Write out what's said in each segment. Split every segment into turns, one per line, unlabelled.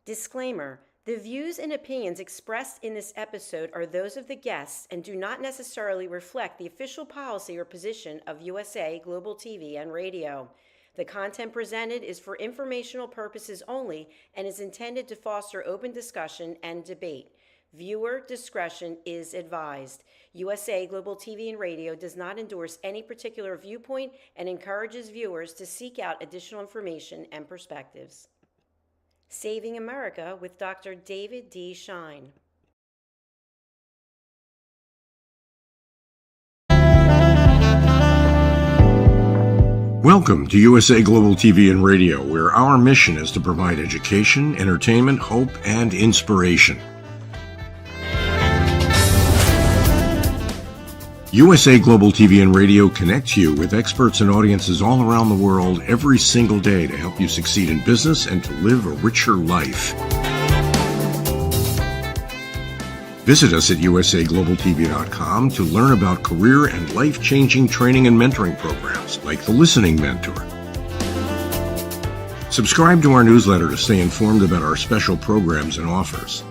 Disclaimer: the views and opinions expressed in this episode are those of the guests and do not necessarily reflect the official policy or position of USA Global TV and Radio. The content presented is for informational purposes only and is intended to foster open discussion and debate. Viewer discretion is advised. USA Global TV and Radio does not endorse any particular viewpoint and encourages viewers to seek out additional information and perspectives. Saving America with Dr. David D. Schein.
Welcome to USA Global TV and Radio, where our mission is to provide education, entertainment, hope, and inspiration. USA Global TV and Radio connects you with experts and audiences all around the world every single day to help you succeed in business and to live a richer life. Visit us at usaglobaltv.com to learn about career and life-changing training and mentoring programs like the Listening Mentor. Subscribe to our newsletter to stay informed about our special programs and offers.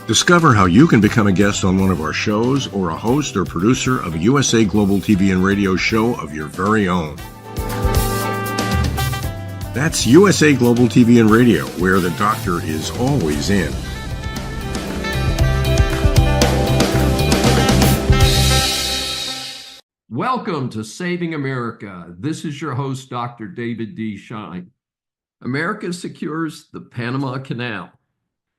Discover how you can become a guest on one of our shows or a host or producer of a USA Global TV and Radio show of your very own. That's USA Global TV and Radio, where the doctor is always in.
Welcome to Saving America. This is your host, Dr. David D. Schein. America secures the Panama Canal.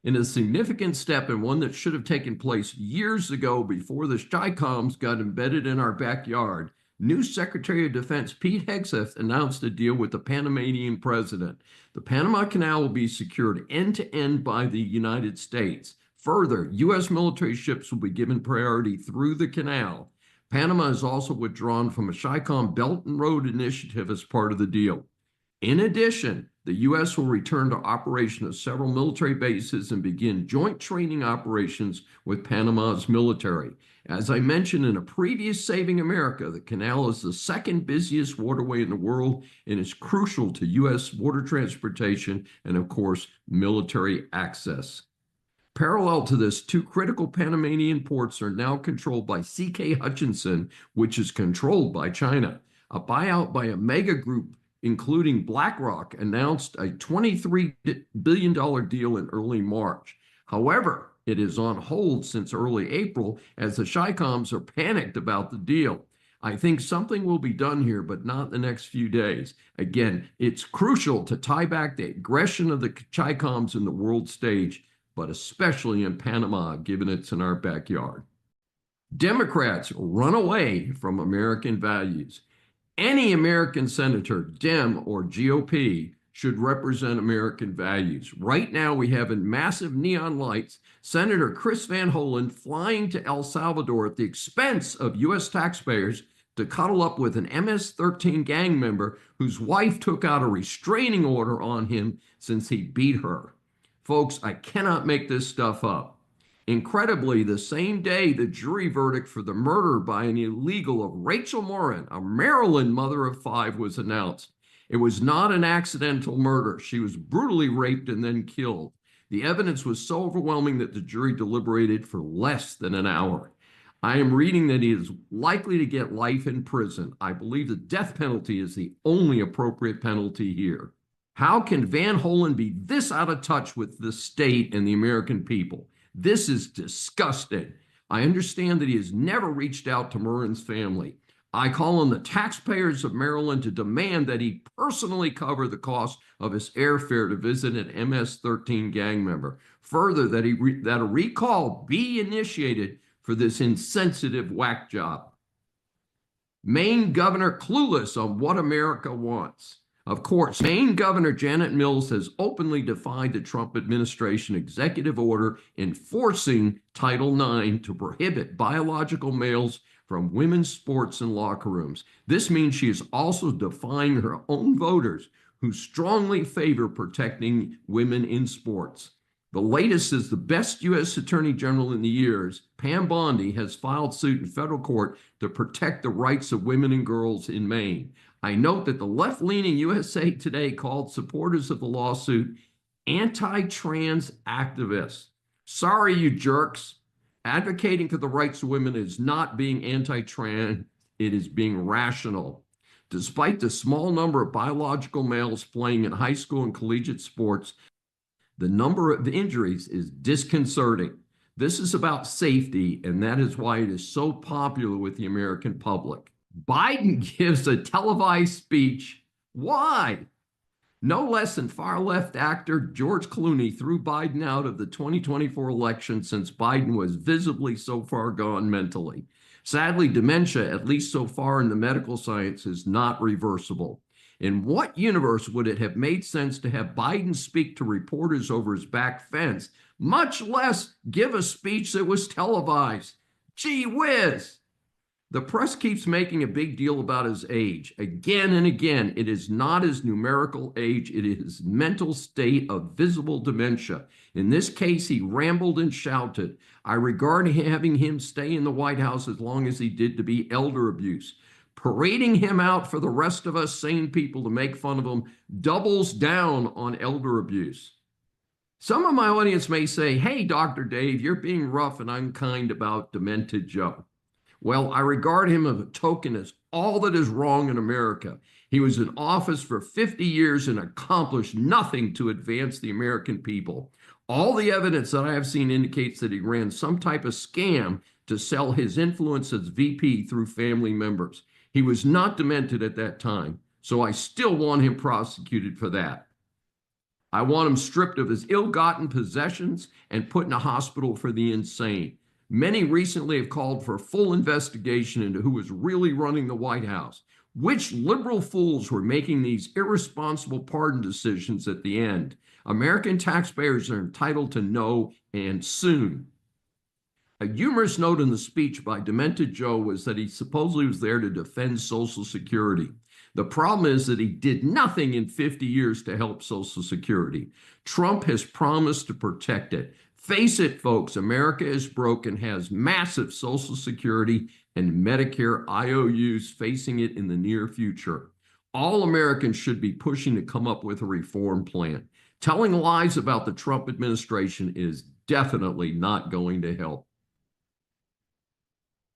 In a significant step and one that should have taken place years ago before the Schein-Episodes got embedded in our backyard, new Secretary of Defense Pete Hegseth announced a deal with the Panamanian president. The Panama Canal will be secured end-to-end by the United States. Further, U.S. military ships will be given priority through the canal. Panama has also withdrawn from a Schein-Episode Belt and Road Initiative as part of the deal. In addition, the U.S. will return to operation of several military bases and begin joint training operations with Panama's military. As I mentioned in a previous Saving America, the canal is the second busiest waterway in the world and is crucial to U.S. water transportation and, of course, military access. Parallel to this, two critical Panamanian ports are now controlled by C.K. Hutchinson, which is controlled by China. A buyout by a mega group including BlackRock, announced a $23 billion deal in early March. However, it is on hold since early April as the Schein-Episodes are panicked about the deal. I think something will be done here, but not the next few days. Again, it's crucial to tie back the aggression of the Schein-Episodes in the world stage, but especially in Panama, given it's in our backyard. Democrats run away from American values. Any American senator, Dem or GOP, should represent American values. Right now, we have in massive neon lights Senator Chris Van Hollen flying to El Salvador at the expense of U.S. taxpayers to cuddle up with an MS-13 gang member whose wife took out a restraining order on him since he beat her. Folks, I cannot make this stuff up. Incredibly, the same day the jury verdict for the murder by an illegal of Rachel Morin, a Maryland mother of 5, was announced. It was not an accidental murder. She was brutally raped and then killed. The evidence was so overwhelming that the jury deliberated for less than an hour. I am reading that he is likely to get life in prison. I believe the death penalty is the only appropriate penalty here. How can Van Hollen be this out of touch with the state and the American people? This is disgusting. I understand that he has never reached out to Morin's family. I call on the taxpayers of Maryland to demand that he personally cover the cost of his airfare to visit an MS-13 gang member. Further, that a recall be initiated for this insensitive whack job. Maine governor clueless on what America wants. Of course, Maine Governor Janet Mills has openly defied the Trump administration executive order enforcing Title IX to prohibit biological males from women's sports and locker rooms. This means she is also defying her own voters who strongly favor protecting women in sports. The latest is the best U.S. Attorney General in the years, Pam Bondi, has filed suit in federal court to protect the rights of women and girls in Maine. I note that the left-leaning USA Today called supporters of the lawsuit anti-trans activists. Sorry, you jerks. Advocating for the rights of women is not being anti-trans, it is being rational. Despite the small number of biological males playing in high school and collegiate sports, the number of injuries is disconcerting. This is about safety, and that is why it is so popular with the American public. Biden gives a televised speech. Why? No less than far-left actor George Clooney threw Biden out of the 2024 election since Biden was visibly so far gone mentally. Sadly, dementia, at least so far in the medical science, is not reversible. In what universe would it have made sense to have Biden speak to reporters over his back fence, much less give a speech that was televised? Gee whiz! The press keeps making a big deal about his age. Again and again, it is not his numerical age, it is his mental state of visible dementia. In this case, he rambled and shouted. I regard having him stay in the White House as long as he did to be elder abuse. Parading him out for the rest of us sane people to make fun of him doubles down on elder abuse. Some of my audience may say, hey, Dr. Dave, you're being rough and unkind about Demented Joe. Well, I regard him as a token as all that is wrong in America. He was in office for 50 years and accomplished nothing to advance the American people. All the evidence that I have seen indicates that he ran some type of scam to sell his influence as VP through family members. He was not demented at that time, so I still want him prosecuted for that. I want him stripped of his ill-gotten possessions and put in a hospital for the insane. Many recently have called for a full investigation into who was really running the White House. Which liberal fools were making these irresponsible pardon decisions at the end? American taxpayers are entitled to know, and soon. A humorous note in the speech by Demented Joe was that he supposedly was there to defend Social Security. The problem is that he did nothing in 50 years to help Social Security. Trump has promised to protect it. Face it, folks, America is broke and has massive Social Security and Medicare IOUs facing it in the near future. All Americans should be pushing to come up with a reform plan. Telling lies about the Trump administration is definitely not going to help.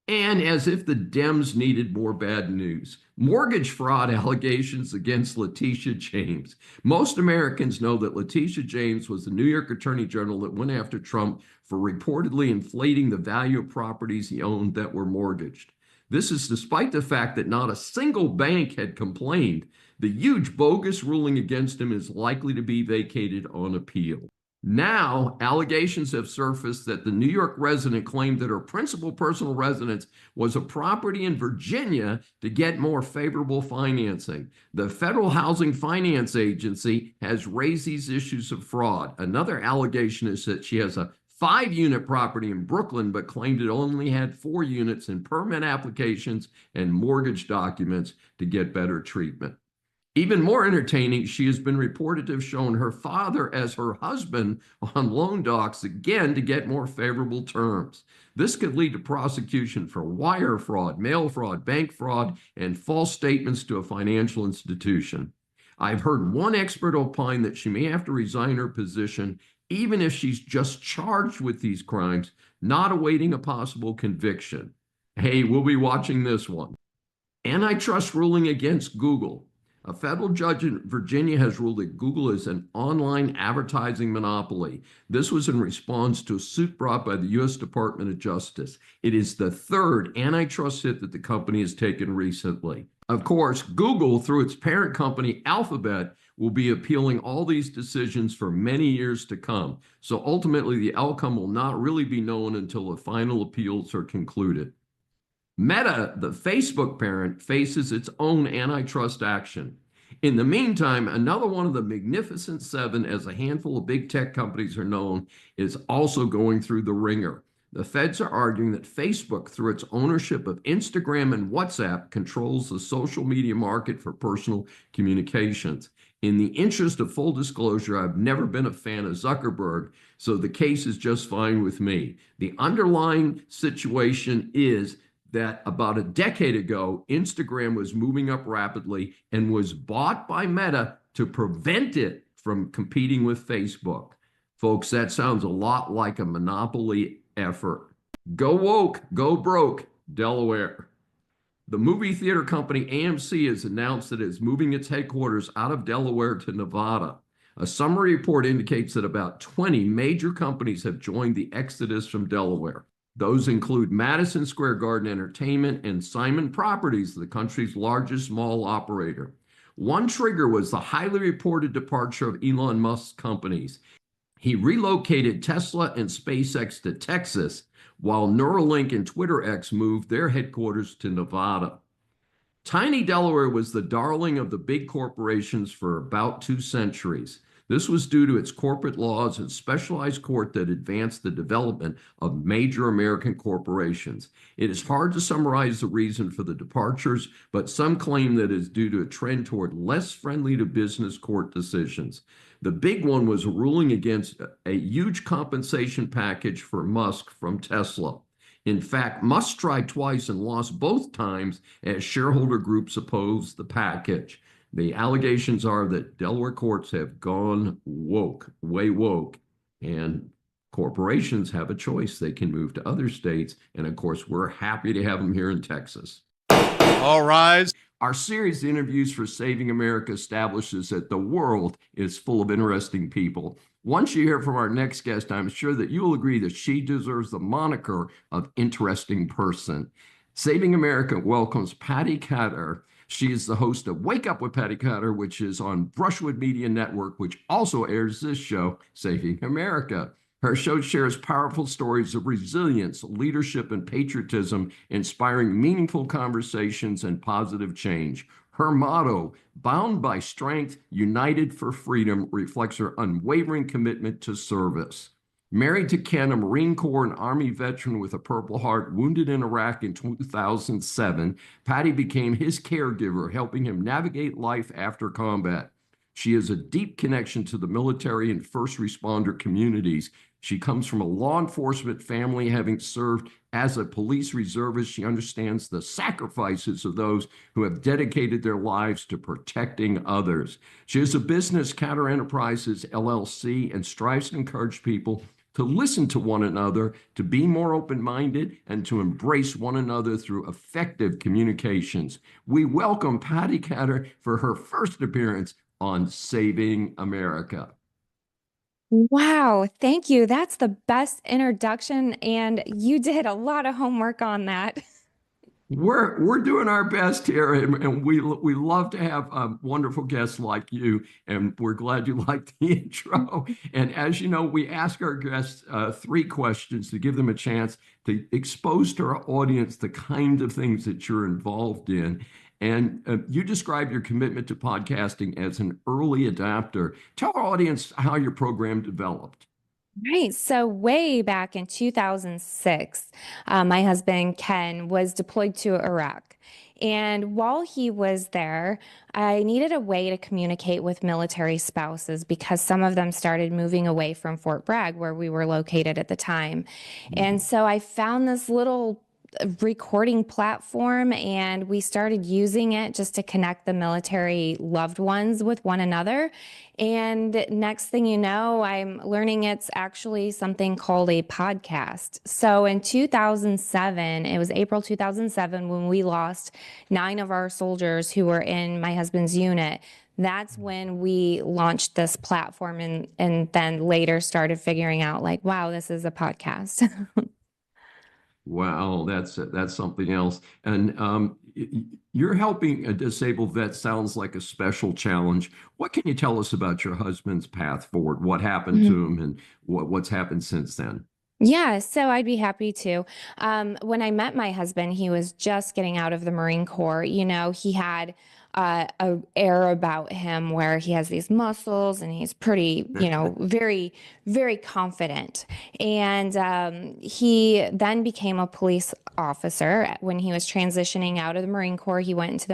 And as if the Dems needed more bad news, mortgage fraud allegations against Letitia James. Most Americans know that Letitia James was the New York Attorney General that went after Trump for reportedly inflating the value of properties he owned that were mortgaged. This is despite the fact that not a single bank had complained. The huge bogus ruling against him is likely to be vacated on appeal. Now, allegations have surfaced that the New York resident claimed that her principal personal residence was a property in Virginia to get more favorable financing. The Federal Housing Finance Agency has raised these issues of fraud. Another allegation is that she has a 5-unit property in Brooklyn, but claimed it only had 4 units in permit applications and mortgage documents to get better treatment. Even more entertaining, she has been reported to have shown her father as her husband on loan docs, again to get more favorable terms. This could lead to prosecution for wire fraud, mail fraud, bank fraud, and false statements to a financial institution. I've heard one expert opine that she may have to resign her position even if she's just charged with these crimes, not awaiting a possible conviction. Hey, we'll be watching this one. Antitrust ruling against Google. A federal judge in Virginia has ruled that Google is an online advertising monopoly. This was in response to a suit brought by the U.S. Department of Justice. It is the third antitrust hit that the company has taken recently. Of course, Google, through its parent company Alphabet, will be appealing all these decisions for many years to come. So ultimately, the outcome will not really be known until the final appeals are concluded. Meta, the Facebook parent, faces its own antitrust action. In the meantime, another one of the Magnificent Seven, as a handful of big tech companies are known, is also going through the ringer. The feds are arguing that Facebook, through its ownership of Instagram and WhatsApp, controls the social media market for personal communications. In the interest of full disclosure, I've never been a fan of Zuckerberg, so the case is just fine with me. The underlying situation is that about a decade ago, Instagram was moving up rapidly and was bought by Meta to prevent it from competing with Facebook. Folks, that sounds a lot like a monopoly effort. Go woke, go broke, Delaware. The movie theater company AMC has announced that it's moving its headquarters out of Delaware to Nevada. A summary report indicates that about 20 major companies have joined the exodus from Delaware. Those include Madison Square Garden Entertainment and Simon Properties, the country's largest mall operator. One trigger was the highly reported departure of Elon Musk's companies. He relocated Tesla and SpaceX to Texas, while Neuralink and Twitter X moved their headquarters to Nevada. Tiny Delaware was the darling of the big corporations for about 2 centuries. This was due to its corporate laws and specialized court that advanced the development of major American corporations. It is hard to summarize the reason for the departures, but some claim that it is due to a trend toward less friendly to business court decisions. The big one was a ruling against a huge compensation package for Musk from Tesla. In fact, Musk tried twice and lost both times as shareholder groups opposed the package. The allegations are that Delaware courts have gone woke, way woke, and corporations have a choice. They can move to other states, and of course, we're happy to have them here in Texas.
All rise.
Our series of interviews for Saving America establishes that the world is full of interesting people. Once you hear from our next guest, I'm sure that you will agree that she deserves the moniker of interesting person. Saving America welcomes Patty Catter. She is the host of Wake Up with Patty Catter, which is on Brushwood Media Network, which also airs this show, Saving America. Her show shares powerful stories of resilience, leadership, and patriotism, inspiring meaningful conversations and positive change. Her motto, Bound by Strength, United for Freedom, reflects her unwavering commitment to service. Married to Ken, a Marine Corps and Army veteran with a Purple Heart, wounded in Iraq in 2007, Patty became his caregiver, helping him navigate life after combat. She has a deep connection to the military and first responder communities. She comes from a law enforcement family, having served as a police reservist. She understands the sacrifices of those who have dedicated their lives to protecting others. She has a business, Catter Enterprises, LLC, and strives to encourage people to listen to one another, to be more open-minded, and to embrace one another through effective communications. We welcome Patty Catter for her first appearance on Saving America.
Wow, thank you. That's the best introduction, and you did a lot of homework on that.
We're doing our best here, and we love to have wonderful guests like you, and we're glad you liked the intro. And as you know, we ask our guests 3 questions to give them a chance to expose to our audience the kind of things that you're involved in. And you describe your commitment to podcasting as an early adapter. Tell our audience how your program developed.
Right. So way back in 2006, my husband, Ken, was deployed to Iraq. And while he was there, I needed a way to communicate with military spouses because some of them started moving away from Fort Bragg, where we were located at the time. And so I found this little recording platform, and we started using it just to connect the military loved ones with one another. And next thing you know, I'm learning it's actually something called a podcast. So in 2007, it was April 2007, when we lost 9 of our soldiers who were in my husband's unit. That's when we launched this platform, and then later started figuring out, like, wow, this is a podcast.
Wow, that's something else. And you're helping a disabled vet. Sounds like a special challenge. What can you tell us about your husband's path forward? What happened to him, and what's happened since then?
Yeah, so I'd be happy to. When I met my husband, he was just getting out of the Marine Corps. You know, he had a air about him where he has these muscles, and he's pretty, very, very confident. And he then became a police officer. When he was transitioning out of the Marine Corps, he went into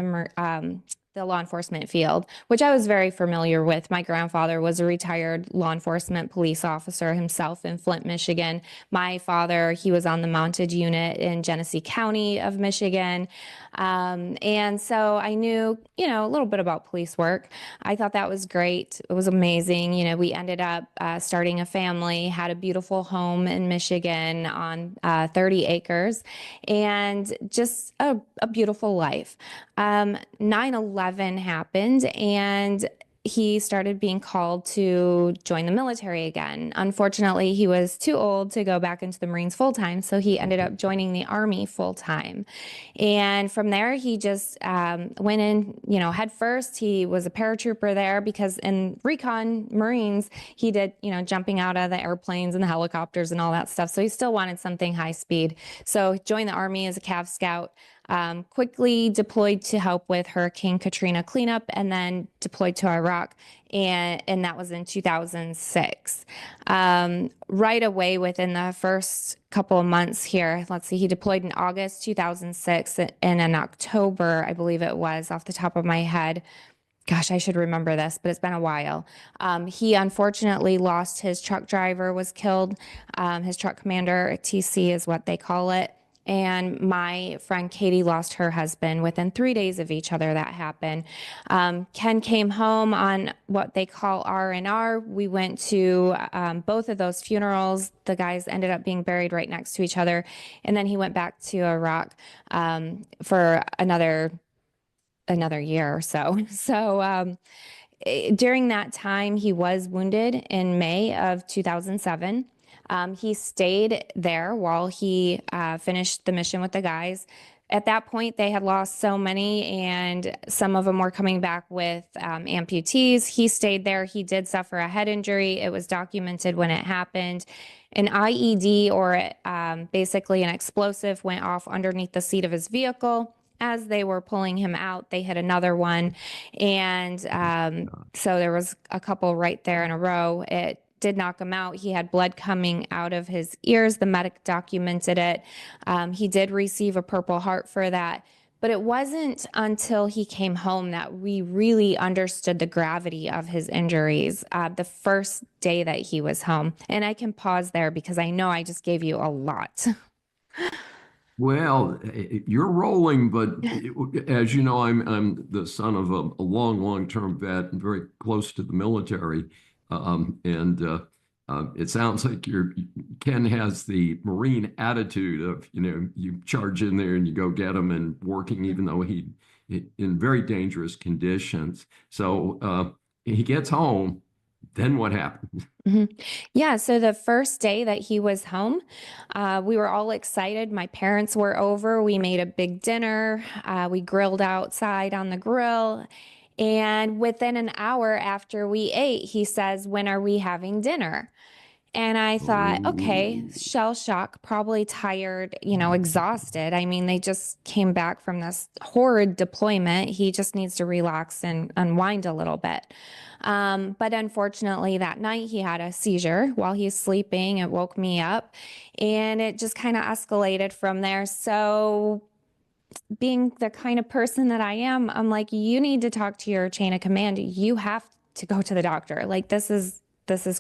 the law enforcement field, which I was very familiar with. My grandfather was a retired law enforcement police officer himself in Flint, Michigan. My father, he was on the mounted unit in Genesee County of Michigan. And so I knew, a little bit about police work. I thought that was great. It was amazing. We ended up starting a family, had a beautiful home in Michigan on 30 acres, and just a beautiful life. 9/11 happened, and he started being called to join the military again. Unfortunately, he was too old to go back into the Marines full time, so he ended up joining the Army full time. And from there, he just went in, head first. He was a paratrooper there because in recon Marines, he did, jumping out of the airplanes and the helicopters and all that stuff. So he still wanted something high speed. So he joined the Army as a Cav Scout. Quickly deployed to help with Hurricane Katrina cleanup, and then deployed to Iraq, and that was in 2006. Right away, within the first couple of months here, let's see, he deployed in August 2006, and in October, I believe it was, off the top of my head, gosh, I should remember this, but it's been a while. He unfortunately lost his truck driver, was killed. His truck commander, TC is what they call it. And my friend Katie lost her husband within 3 days of each other. That happened. Ken came home on what they call R&R. We went to both of those funerals. The guys ended up being buried right next to each other. And then he went back to Iraq for another year or so. So during that time, he was wounded in May of 2007. He stayed there while he finished the mission with the guys. At that point, they had lost so many, and some of them were coming back with amputees. He stayed there. He did suffer a head injury. It was documented when it happened. An IED, or basically an explosive, went off underneath the seat of his vehicle. As they were pulling him out, they hit another one. And so there was a couple right there in a row. It did knock him out. He had blood coming out of his ears. The medic documented it. He did receive a Purple Heart for that. But it wasn't until he came home that we really understood the gravity of his injuries the first day that he was home. And I can pause there because I know I just gave you a lot.
Well, you're rolling, but as you know, I'm the son of a long-term vet and very close to the military. It sounds like Ken has the Marine attitude of, you charge in there and you go get him, and working even though he in very dangerous conditions. So he gets home. Then what happened?
Mm-hmm. Yeah, so the first day that he was home, we were all excited. My parents were over. We made a big dinner. We grilled outside on the grill. And within an hour after we ate, he says, "When are we having dinner?" And I thought, okay, shell shock, probably tired, exhausted. I mean, they just came back from this horrid deployment. He just needs to relax and unwind a little bit. But unfortunately, that night he had a seizure while he's sleeping. It woke me up, and it just kind of escalated from there. So being the kind of person that I am, I'm like, you need to talk to your chain of command. You have to go to the doctor. Like, this is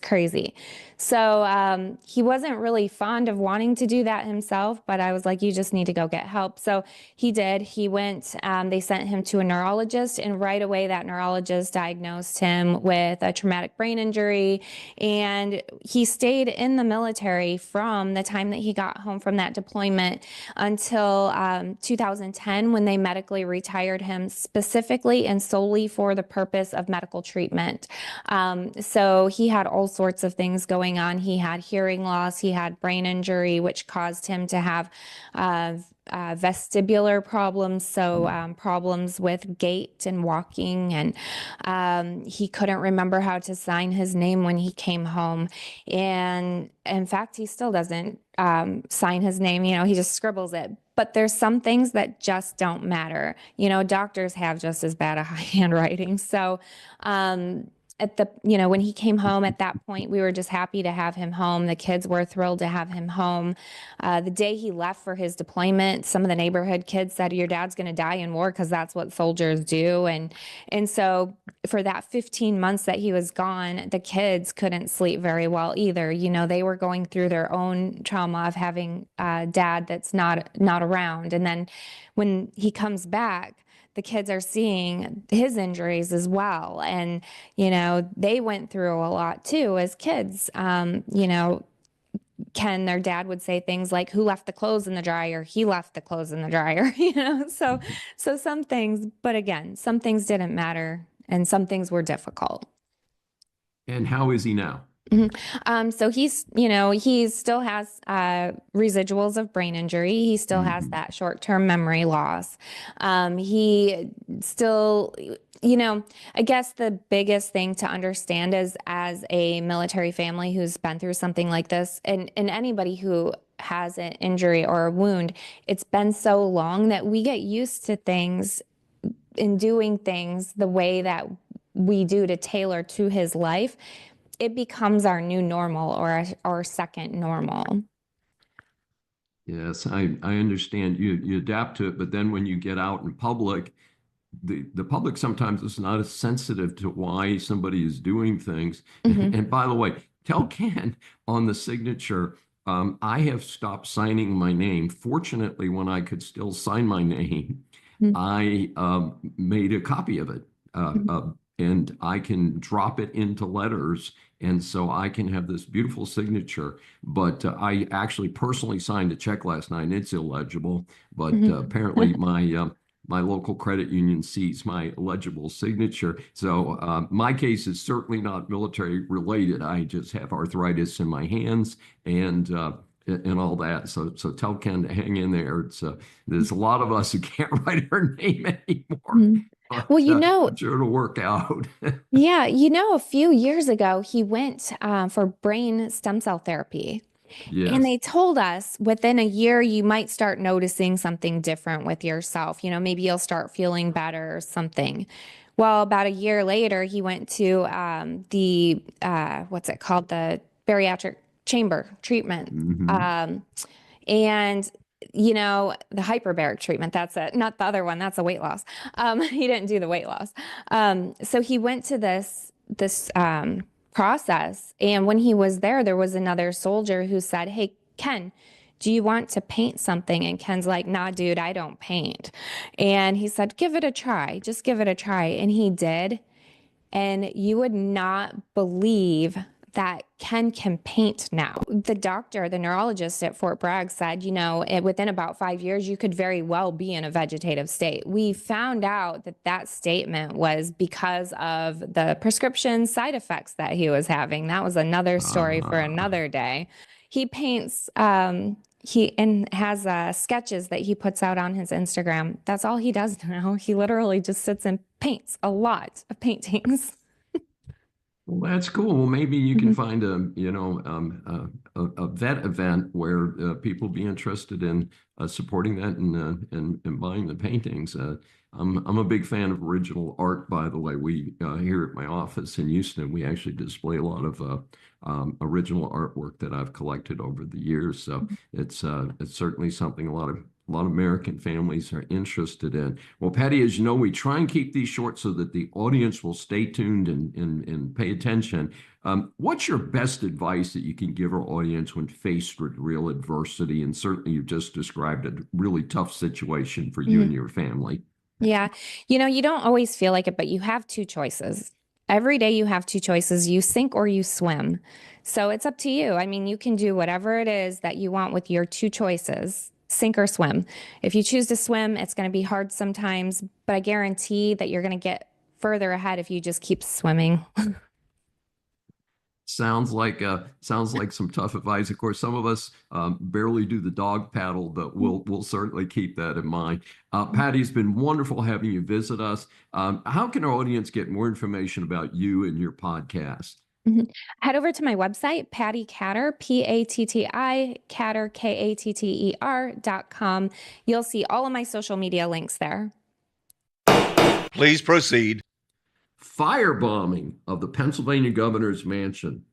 crazy. So he wasn't really fond of wanting to do that himself, but I was like, you just need to go get help. So he did. He went, they sent him to a neurologist, and right away that neurologist diagnosed him with a traumatic brain injury. And he stayed in the military from the time that he got home from that deployment until 2010, when they medically retired him specifically and solely for the purpose of medical treatment. So he had all sorts of things going on. He had hearing loss, he had brain injury, which caused him to have vestibular problems, so problems with gait and walking, and he couldn't remember how to sign his name when he came home. And in fact, he still doesn't sign his name, he just scribbles it. But there's some things that just don't matter. Doctors have just as bad a handwriting. So at the, when he came home at that point, we were just happy to have him home. The kids were thrilled to have him home. The day he left for his deployment, some of the neighborhood kids said, your dad's going to die in war because that's what soldiers do. And so for that 15 months that he was gone, the kids couldn't sleep very well either. They were going through their own trauma of having a dad that's not around. And then when he comes back, the kids are seeing his injuries as well. And, they went through a lot too as kids. Their dad would say things like, who left the clothes in the dryer? He left the clothes in the dryer, So some things, but again, some things didn't matter and some things were difficult.
And how is he now?
So he's, he still has residuals of brain injury. He still has that short-term memory loss. He still, I guess the biggest thing to understand is as a military family who's been through something like this, and anybody who has an injury or a wound, it's been so long that we get used to things and doing things the way that we do to tailor to his life. It becomes our new normal or our second normal.
Yes, I understand. You adapt to it, but then when you get out in public, the public sometimes is not as sensitive to why somebody is doing things. And by the way, tell Ken on the signature, I have stopped signing my name. Fortunately, when I could still sign my name, I made a copy of it. And I can drop it into letters, and so I can have this beautiful signature. But I actually personally signed a check last night, and it's illegible. But apparently my local credit union sees my legible signature. So my case is certainly not military related. I just have arthritis in my hands and all that. So tell Ken to hang in there. There's a lot of us who can't write our name anymore. But,
well,
I'm sure it'll work out.
yeah, a few years ago, he went for brain stem cell therapy.
Yes.
And they told us within a year, you might start noticing something different with yourself. Maybe you'll start feeling better or something. Well, about a year later, he went to what's it called? The bariatric chamber treatment. And the hyperbaric treatment, that's it. Not the other one. That's a weight loss. He didn't do the weight loss. So he went to this process. And when he was there was another soldier who said, hey, Ken, do you want to paint something? And Ken's like, nah, dude, I don't paint. And he said, give it a try. Just give it a try. And he did. And you would not believe that Ken can paint now. The doctor, the neurologist at Fort Bragg said, within about 5 years, you could very well be in a vegetative state. We found out that statement was because of the prescription side effects that he was having. That was another story for another day. He paints, he has sketches that he puts out on his Instagram. That's all he does now. He literally just sits and paints a lot of paintings.
Well, that's cool. Well, maybe you can find a vet event where people be interested in supporting that and buying the paintings. I'm a big fan of original art, by the way. We here at my office in Houston, we actually display a lot of original artwork that I've collected over the years. So it's certainly something a lot of American families are interested in. Well, Patty, as you know, we try and keep these short so that the audience will stay tuned and pay attention. What's your best advice that you can give our audience when faced with real adversity? And certainly you've just described a really tough situation for you and your family.
Yeah. You don't always feel like it, but you have two choices. Every day you have two choices. You sink or you swim. So it's up to you. I mean, you can do whatever it is that you want with your two choices. Sink or swim. If you choose to swim, it's going to be hard sometimes, but I guarantee that you're going to get further ahead if you just keep swimming.
Sounds like some tough advice. Of course, some of us barely do the dog paddle, but we'll certainly keep that in mind. Patty, it's been wonderful having you visit us. How can our audience get more information about you and your podcast?
Head over to my website, Patty Katter, Patti, Katter, KATTER.com. You'll see all of my social media links there.
Please proceed.
firebombing of the Pennsylvania governor's mansion.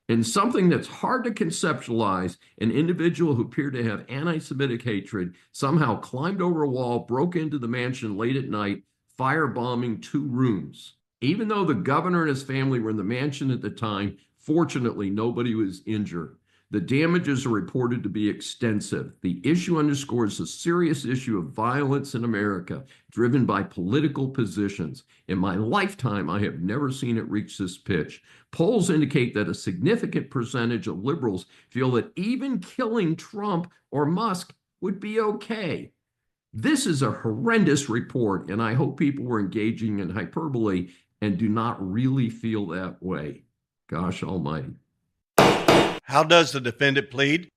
In something that's hard to conceptualize, an individual who appeared to have anti-Semitic hatred somehow climbed over a wall, broke into the mansion late at night, firebombing 2 rooms. Even though the governor and his family were in the mansion at the time, fortunately, nobody was injured. The damages are reported to be extensive. The issue underscores a serious issue of violence in America, driven by political positions. In my lifetime, I have never seen it reach this pitch. Polls indicate that a significant percentage of liberals feel that even killing Trump or Musk would be okay. This is a horrendous report, and I hope people were engaging in hyperbole and do not really feel that way. Gosh almighty.
How does the defendant plead?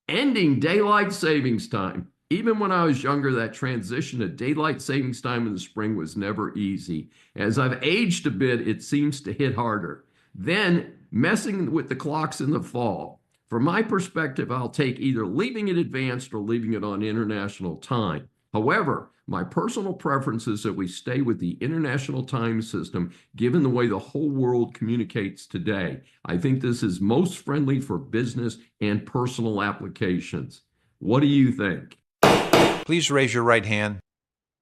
Ending daylight savings time. Even when I was younger, that transition to daylight savings time in the spring was never easy. As I've aged a bit, it seems to hit harder. Then messing with the clocks in the fall. From my perspective, I'll take either leaving it advanced or leaving it on international time. However, my personal preference is that we stay with the international time system, given the way the whole world communicates today. I think this is most friendly for business and personal applications. What do you think?
Please raise your right hand.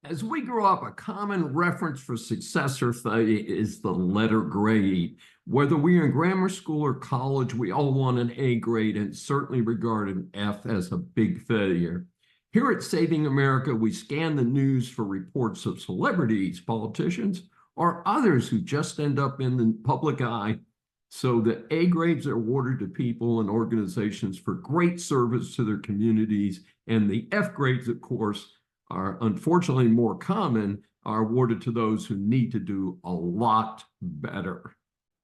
As we grow up, a common reference for success or failure is the letter grade. Whether we are in grammar school or college, we all want an A grade and certainly regard an F as a big failure. Here at Saving America, we scan the news for reports of celebrities, politicians, or others who just end up in the public eye. So the A grades are awarded to people and organizations for great service to their communities, and the F grades, of course, are unfortunately more common, are awarded to those who need to do a lot better.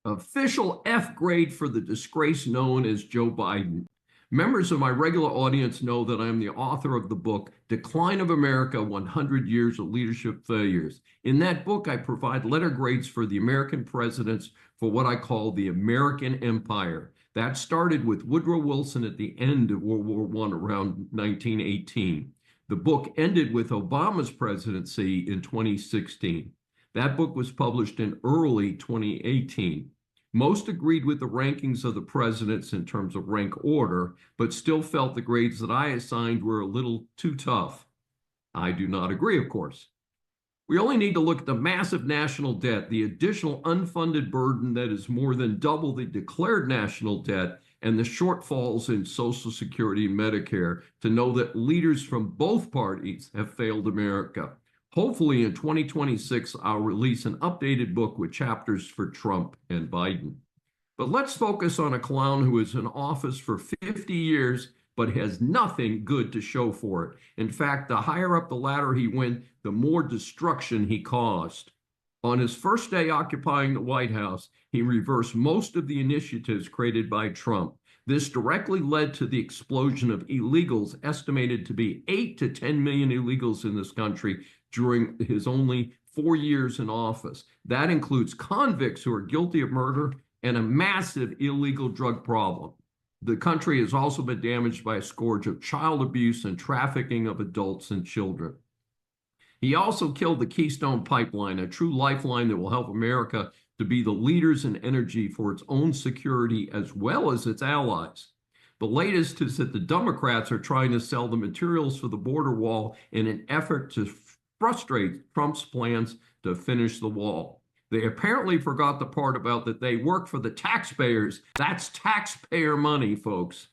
Official F grade for the disgrace known as Joe Biden. Members of my regular audience know that I am the author of the book, Decline of America, 100 Years of Leadership Failures. In that book, I provide letter grades for the American presidents for what I call the American Empire. That started with Woodrow Wilson at the end of World War I around 1918. The book ended with Obama's presidency in 2016. That book was published in early 2018. Most agreed with the rankings of the presidents in terms of rank order, but still felt the grades that I assigned were a little too tough. I do not agree, of course. We only need to look at the massive national debt, the additional unfunded burden that is more than double the declared national debt, and the shortfalls in Social Security and Medicare to know that leaders from both parties have failed America. Hopefully in 2026, I'll release an updated book with chapters for Trump and Biden. But let's focus on a clown who is in office for 50 years, but has nothing good to show for it. In fact, the higher up the ladder he went, the more destruction he caused. On his first day occupying the White House, he reversed most of the initiatives created by Trump. This directly led to the explosion of illegals, estimated to be 8 to 10 million illegals in this country during his only 4 years in office. That includes convicts who are guilty of murder and a massive illegal drug problem. The country has also been damaged by a scourge of child abuse and trafficking of adults and children. He also killed the Keystone Pipeline, a true lifeline that will help America to be the leaders in energy for its own security as well as its allies. The latest is that the Democrats are trying to sell the materials for the border wall in an effort to frustrate Trump's plans to finish the wall. They apparently forgot the part about that they work for the taxpayers. That's taxpayer money, folks.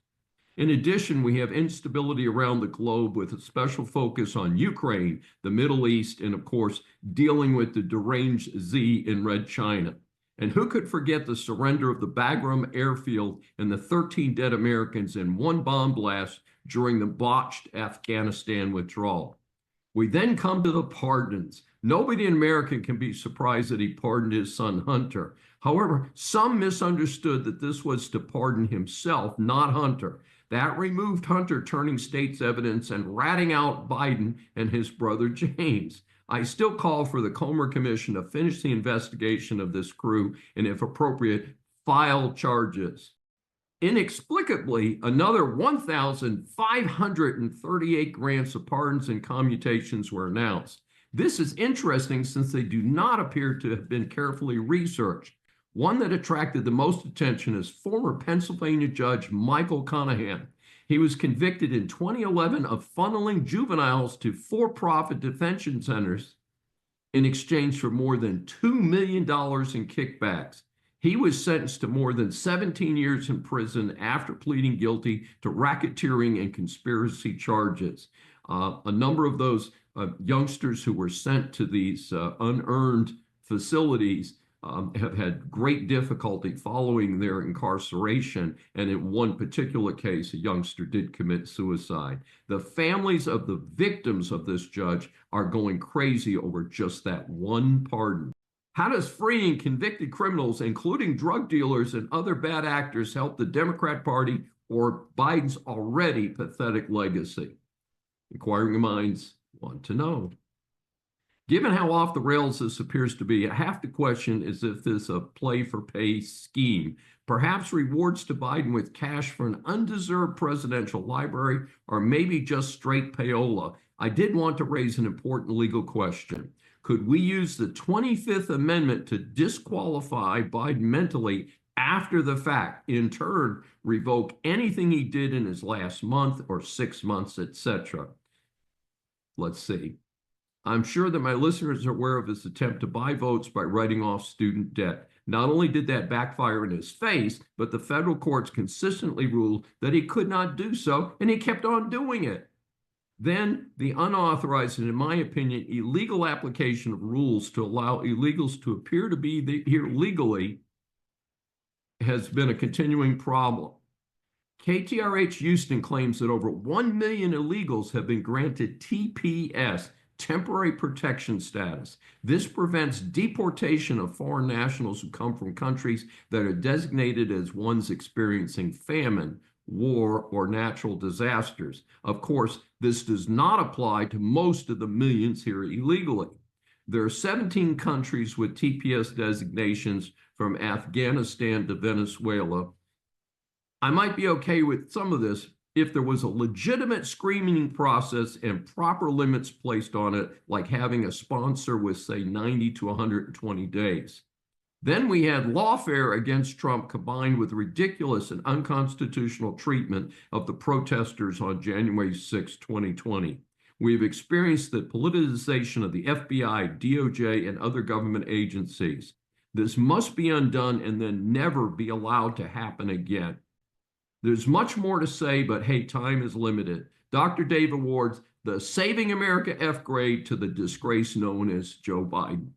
In addition, we have instability around the globe with a special focus on Ukraine, the Middle East, and of course, dealing with the deranged Z in Red China. And who could forget the surrender of the Bagram airfield and the 13 dead Americans in one bomb blast during the botched Afghanistan withdrawal? We then come to the pardons. Nobody in America can be surprised that he pardoned his son Hunter. However, some misunderstood that this was to pardon himself, not Hunter. That removed Hunter turning state's evidence and ratting out Biden and his brother James. I still call for the Comer Commission to finish the investigation of this crew and, if appropriate, file charges. Inexplicably, another 1,538 grants of pardons and commutations were announced. This is interesting since they do not appear to have been carefully researched. One that attracted the most attention is former Pennsylvania Judge Michael Conahan. He was convicted in 2011 of funneling juveniles to for-profit detention centers in exchange for more than $2 million in kickbacks. He was sentenced to more than 17 years in prison after pleading guilty to racketeering and conspiracy charges. A number of those youngsters who were sent to these unearned facilities have had great difficulty following their incarceration. And in one particular case, a youngster did commit suicide. The families of the victims of this judge are going crazy over just that one pardon. How does freeing convicted criminals, including drug dealers and other bad actors, help the Democrat Party or Biden's already pathetic legacy? Inquiring minds want to know. Given how off the rails this appears to be, I have to question is if this is a play-for-pay scheme. Perhaps rewards to Biden with cash for an undeserved presidential library, or maybe just straight payola. I did want to raise an important legal question. Could we use the 25th Amendment to disqualify Biden mentally after the fact, in turn, revoke anything he did in his last month or 6 months, etc.? Let's see. I'm sure that my listeners are aware of his attempt to buy votes by writing off student debt. Not only did that backfire in his face, but the federal courts consistently ruled that he could not do so, and he kept on doing it. Then the unauthorized and, in my opinion, illegal application of rules to allow illegals to appear to be here legally has been a continuing problem. KTRH Houston claims that over 1 million illegals have been granted TPS, temporary protection status. This prevents deportation of foreign nationals who come from countries that are designated as ones experiencing famine, war, or natural disasters. Of course, this does not apply to most of the millions here illegally. There are 17 countries with TPS designations from Afghanistan to Venezuela. I might be okay with some of this if there was a legitimate screening process and proper limits placed on it, like having a sponsor with, say, 90 to 120 days. Then we had lawfare against Trump combined with ridiculous and unconstitutional treatment of the protesters on January 6, 2020. We've experienced the politicization of the FBI, DOJ, and other government agencies. This must be undone and then never be allowed to happen again. There's much more to say, but hey, time is limited. Dr. Dave awards the Saving America F grade to the disgrace known as Joe Biden.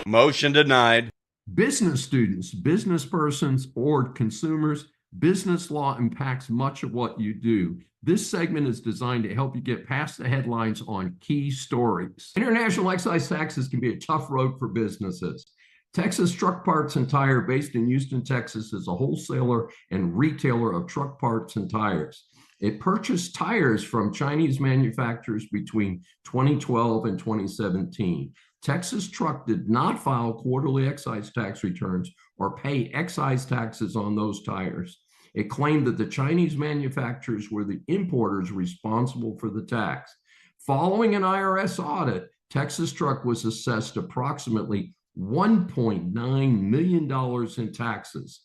Motion denied.
Business students, business persons, or consumers, business law impacts much of what you do. This segment is designed to help you get past the headlines on key stories. International excise taxes can be a tough road for businesses. Texas Truck Parts and Tire, based in Houston, Texas, is a wholesaler and retailer of truck parts and tires. It purchased tires from Chinese manufacturers between 2012 and 2017. Texas Truck did not file quarterly excise tax returns or pay excise taxes on those tires. It claimed that the Chinese manufacturers were the importers responsible for the tax. Following an IRS audit, Texas Truck was assessed approximately $1.9 million in taxes.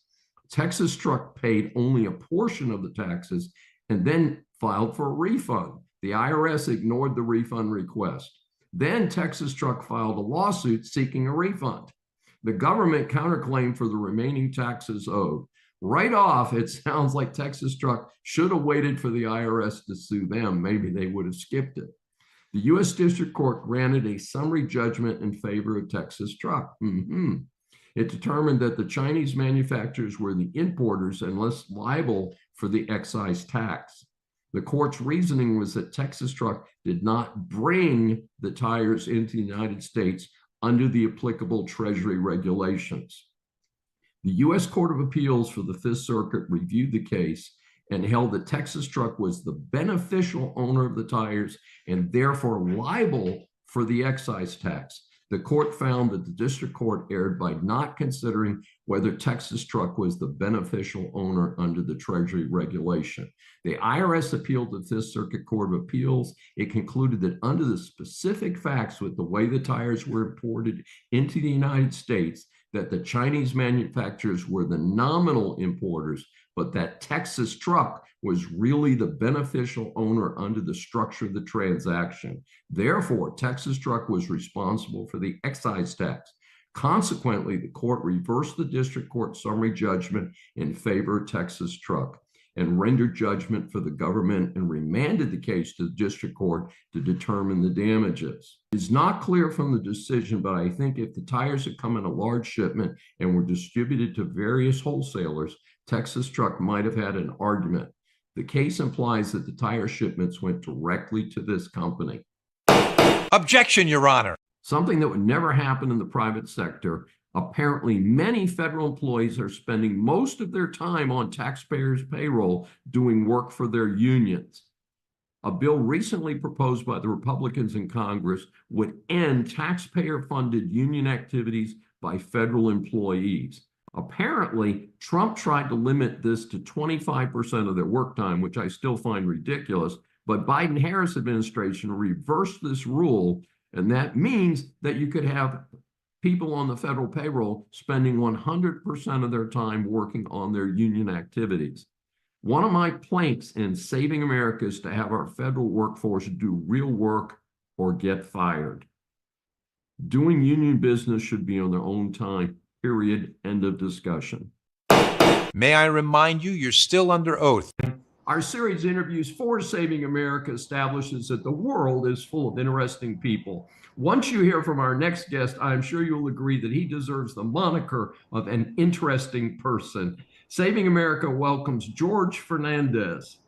Texas Truck paid only a portion of the taxes and then filed for a refund. The IRS ignored the refund request. Then Texas Truck filed a lawsuit seeking a refund. The government counterclaimed for the remaining taxes owed. Right off, it sounds like Texas Truck should have waited for the IRS to sue them. Maybe they would have skipped it. The U.S. District Court granted a summary judgment in favor of Texas Truck. It determined that the Chinese manufacturers were the importers and less liable for the excise tax. The court's reasoning was that Texas Truck did not bring the tires into the United States under the applicable Treasury regulations. The U.S. Court of Appeals for the Fifth Circuit reviewed the case and held that Texas Truck was the beneficial owner of the tires and therefore liable for the excise tax. The court found that the district court erred by not considering whether Texas Truck was the beneficial owner under the Treasury regulation. The IRS appealed to the Fifth Circuit Court of Appeals. It concluded that under the specific facts with the way the tires were imported into the United States, that the Chinese manufacturers were the nominal importers, but that Texas Truck was really the beneficial owner under the structure of the transaction. Therefore, Texas Truck was responsible for the excise tax. Consequently, the court reversed the district court summary judgment in favor of Texas Truck and rendered judgment for the government and remanded the case to the district court to determine the damages. It's not clear from the decision, but I think if the tires had come in a large shipment and were distributed to various wholesalers, Texas Truck might have had an argument. The case implies that the tire shipments went directly to this company.
Objection, Your Honor.
Something that would never happen in the private sector. Apparently, many federal employees are spending most of their time on taxpayers' payroll doing work for their unions. A bill recently proposed by the Republicans in Congress would end taxpayer-funded union activities by federal employees. Apparently, Trump tried to limit this to 25% of their work time, which I still find ridiculous, but Biden-Harris administration reversed this rule, and that means that you could have people on the federal payroll spending 100% of their time working on their union activities. One of my planks in saving America is to have our federal workforce do real work or get fired. Doing union business should be on their own time, period, end of discussion.
May I remind you, you're still under oath.
Our series of interviews for Saving America establishes that the world is full of interesting people. Once you hear from our next guest, I'm sure you'll agree that he deserves the moniker of an interesting person. Saving America welcomes George Fernandez.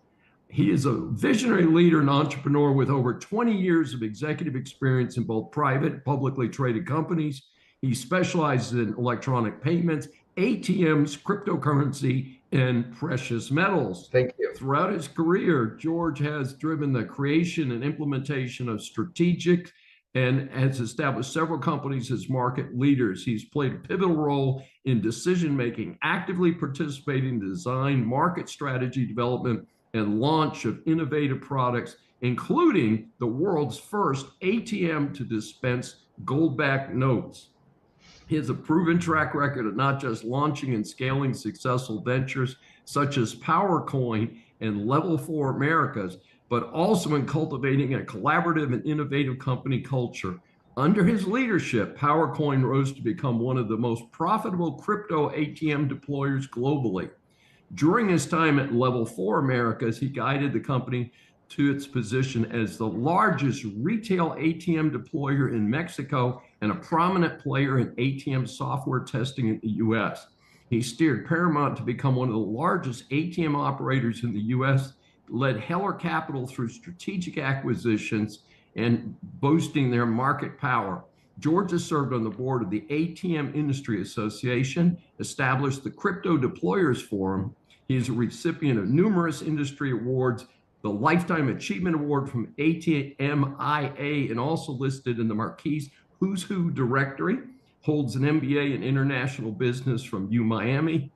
He is a visionary leader and entrepreneur with over 20 years of executive experience in both private and publicly traded companies. He specializes in electronic payments, ATMs, cryptocurrency, and precious metals.
Thank you.
Throughout his career, George has driven the creation and implementation of strategic and has established several companies as market leaders. He's played a pivotal role in decision-making, actively participating in design, market strategy development, and launch of innovative products, including the world's first ATM to dispense gold-backed notes. He has a proven track record of not just launching and scaling successful ventures such as PowerCoin and Level 4 Americas, but also in cultivating a collaborative and innovative company culture. Under his leadership, PowerCoin rose to become one of the most profitable crypto ATM deployers globally. During his time at Level 4 Americas, he guided the company to its position as the largest retail ATM deployer in Mexico and a prominent player in ATM software testing in the U.S. He steered Paramount to become one of the largest ATM operators in the U.S., led Heller Capital through strategic acquisitions and boosting their market power. George has served on the board of the ATM Industry Association, established the Crypto Deployers Forum. He is a recipient of numerous industry awards, the Lifetime Achievement Award from ATMIA, and also listed in the Marquis Who's Who directory, holds an MBA in International Business from UMiami,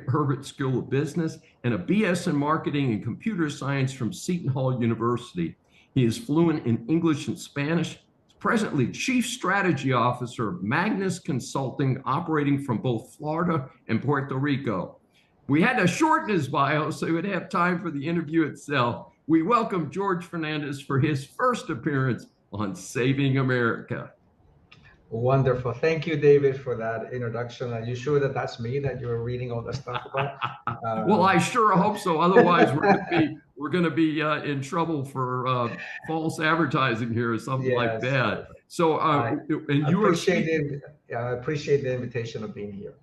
Herbert School of Business, and a BS in Marketing and Computer Science from Seton Hall University. He is fluent in English and Spanish. He's presently Chief Strategy Officer of Magnus Consulting, operating from both Florida and Puerto Rico. We had to shorten his bio so he would have time for the interview itself. We welcome George Fernandez for his first appearance on Saving America.
Wonderful. Thank you, David, for that introduction. Are you sure that that's me that you're reading all the stuff about?
Well, I sure hope so. Otherwise, we're going to be in trouble for false advertising here or something like that. So,
I appreciate the invitation of being here.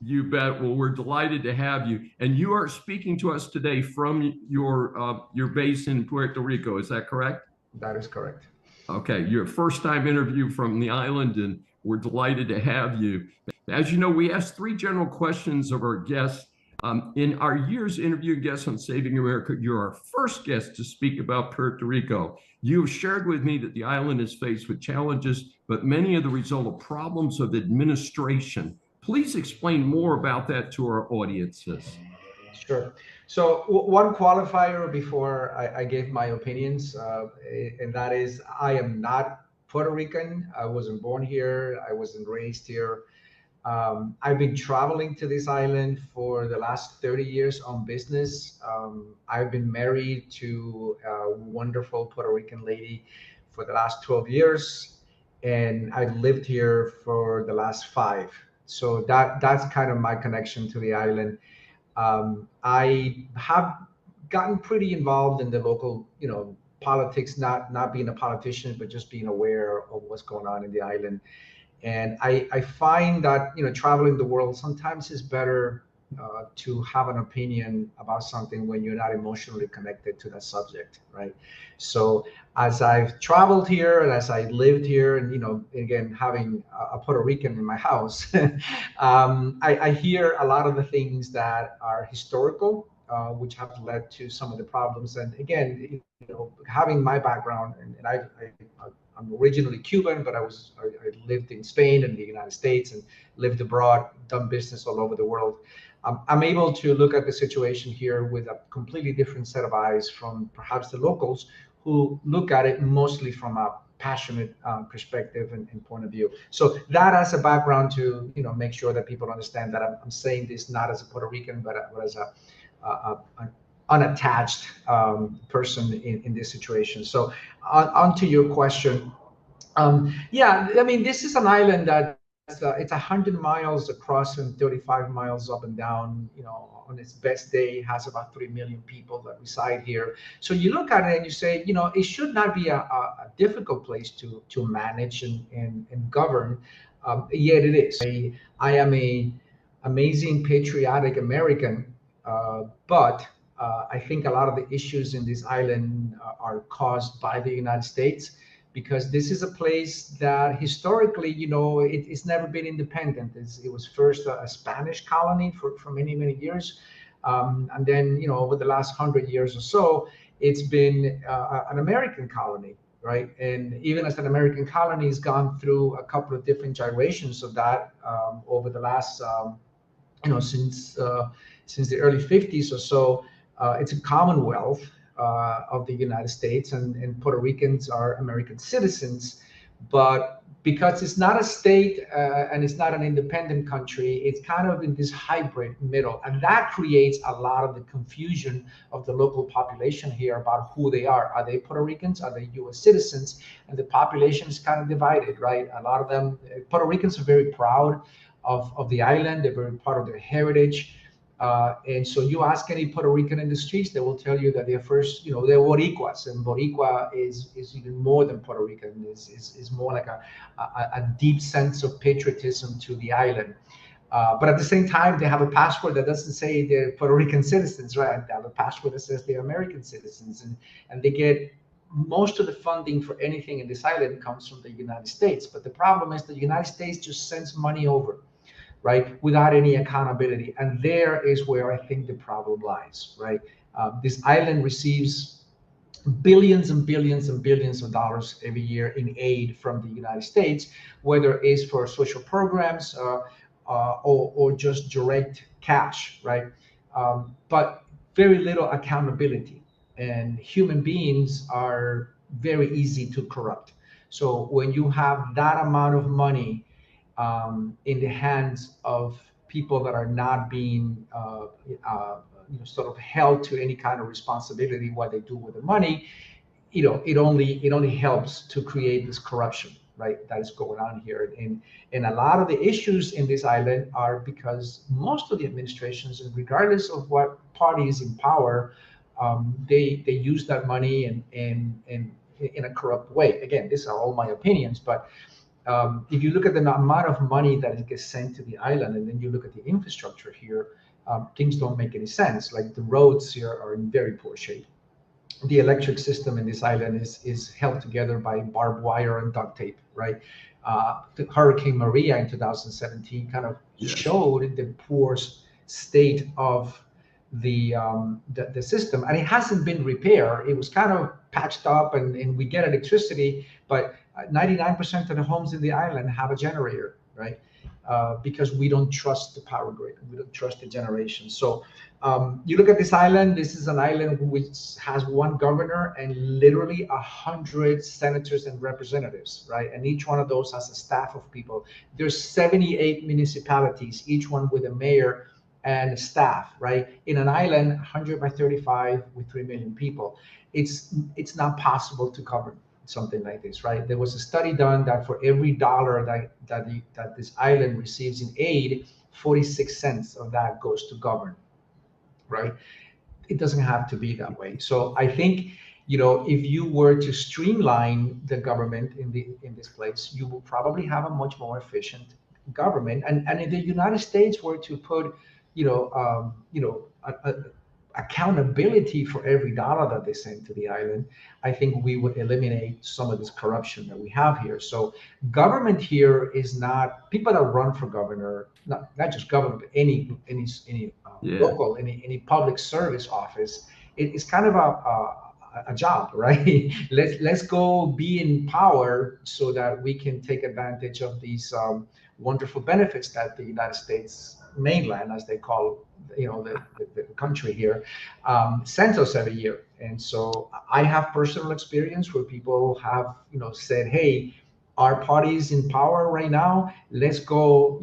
You bet. Well, we're delighted to have you. And you are speaking to us today from your base in Puerto Rico. Is that correct?
That is correct.
Okay. Your first time interview from the island, and we're delighted to have you. As you know, we ask three general questions of our guests. In our years interviewing guests on Saving America, you're our first guest to speak about Puerto Rico. You have shared with me that the island is faced with challenges, but many are the result of problems of administration. Please explain more about that to our audiences.
Sure. So one qualifier before I gave my opinions, and that is I am not Puerto Rican. I wasn't born here. I wasn't raised here. I've been traveling to this island for the last 30 years on business. I've been married to a wonderful Puerto Rican lady for the last 12 years, and I've lived here for the last 5. So that's kind of my connection to the island. I have gotten pretty involved in the local, politics, not being a politician, but just being aware of what's going on in the island. And I find that, traveling the world sometimes is better to have an opinion about something when you're not emotionally connected to that subject, right? So as I've traveled here and as I lived here, and, again, having a Puerto Rican in my house, I hear a lot of the things that are historical, which have led to some of the problems. And again, having my background, and I'm originally Cuban, but I lived in Spain and the United States and lived abroad, done business all over the world. I'm able to look at the situation here with a completely different set of eyes from perhaps the locals who look at it mostly from a passionate perspective and point of view. So that as a background to make sure that people understand that I'm saying this not as a Puerto Rican, but as an unattached person in this situation. So on to your question. This is an island that it's 100 miles across and 35 miles up and down. On its best day, it has about 3 million people that reside here. So you look at it and you say, it should not be a difficult place to manage and govern. Yet it is. I am a amazing patriotic American, but I think a lot of the issues in this island are caused by the United States, because this is a place that historically, it's never been independent. It was first a Spanish colony for many, many years. And then, over the last 100 years or so, it's been an American colony, right? And even as an American colony, it's gone through a couple of different gyrations of that over the last, since the early 50s or so. It's a commonwealth of the United States, and Puerto Ricans are American citizens. But because it's not a state and it's not an independent country, it's kind of in this hybrid middle. And that creates a lot of the confusion of the local population here about who they are. Are they Puerto Ricans? Are they U.S. citizens? And the population is kind of divided, right? A lot of them, Puerto Ricans are very proud of the island. They're very proud of their heritage. And so you ask any Puerto Rican in the streets, they will tell you that they're first, they're Boricuas, and Boricua is even more than Puerto Rican. Is more like a deep sense of patriotism to the island. But at the same time, they have a passport that doesn't say they're Puerto Rican citizens, right? They have a passport that says they're American citizens, and they get most of the funding for anything in this island comes from the United States. But the problem is the United States just sends money over, right, without any accountability. And there is where I think the problem lies, right? This island receives billions and billions and billions of dollars every year in aid from the United States, whether it's for social programs or just direct cash, right? But very little accountability. And human beings are very easy to corrupt. So when you have that amount of money in the hands of people that are not being sort of held to any kind of responsibility what they do with the money, it only helps to create this corruption, right, that is going on here. And a lot of the issues in this island are because most of the administrations, and regardless of what party is in power, they use that money and in a corrupt way. Again, these are all my opinions, but if you look at the amount of money that gets sent to the island, and then you look at the infrastructure here, things don't make any sense. Like the roads here are in very poor shape. The electric system in this island is held together by barbed wire and duct tape, right? The Hurricane Maria in 2017 kind of showed the poor state of the system, and it hasn't been repaired. It was kind of patched up, and we get electricity, but 99% of the homes in the island have a generator, right? Because we don't trust the power grid, we don't trust the generation. So you look at this island. This is an island which has one governor and literally 100 senators and representatives, right? And each one of those has a staff of people. There's 78 municipalities, each one with a mayor and staff, right? In an island, 100 by 35 with 3 million people. It's not possible to cover something like this, right? There was a study done that for every dollar that this island receives in aid, 46 cents of that goes to govern, right? It doesn't have to be that way. So I think, if you were to streamline the government in this place, you will probably have a much more efficient government. And if the United States were to put accountability for every dollar that they send to the island, I think we would eliminate some of this corruption that we have here. So government here is not people that run for governor, not just government, but any local, any public service office. It's kind of a job, right? Let's go be in power so that we can take advantage of these wonderful benefits that the United States mainland, as they call the country here, sends us every year. And so I have personal experience where people have said, hey, our party's in power right now, let's go